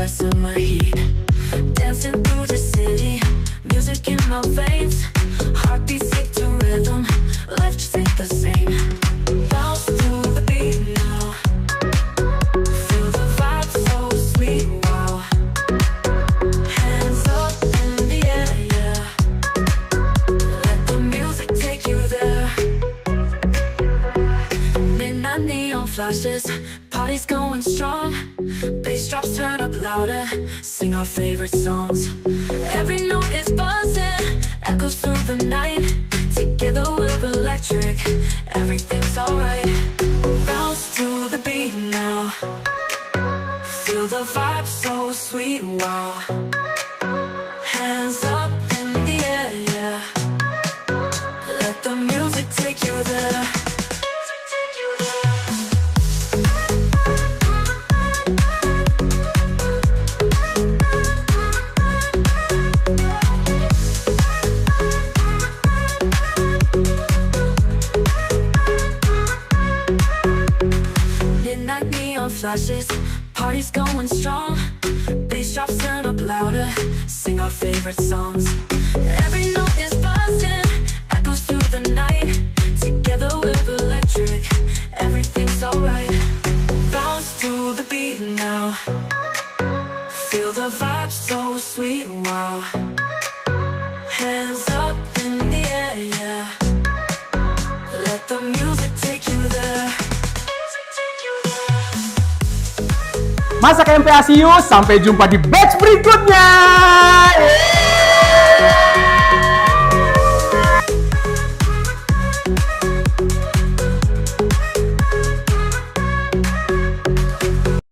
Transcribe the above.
like summer heat. Dancing through the city, music in my veins. Heartbeats stick to rhythm, life just ain't the same. Bounce to the beat now. Feel the vibe so sweet, wow. Hands up in the air, yeah. Let the music take you there. Midnight neon flashes, party's going strong. Bass drops turn up louder, sing our favorite songs. Every note is buzzing, echoes through the night. Together we're electric, everything's alright. Bounce to the beat now. Feel the vibe so sweet, wow. Hands up in the air, yeah. Let the music take you there. Midnight neon flashes, party's going strong. Bass drops turn up louder, sing our favorite songs. Every note is buzzing, echoes through the night. Together we're electric, everything's alright. Bounce to the beat now. Feel the vibe so sweet, wow. Hands up in the air, yeah. Let the music take you there. Masak MPASI yuk, sampai jumpa di batch berikutnya.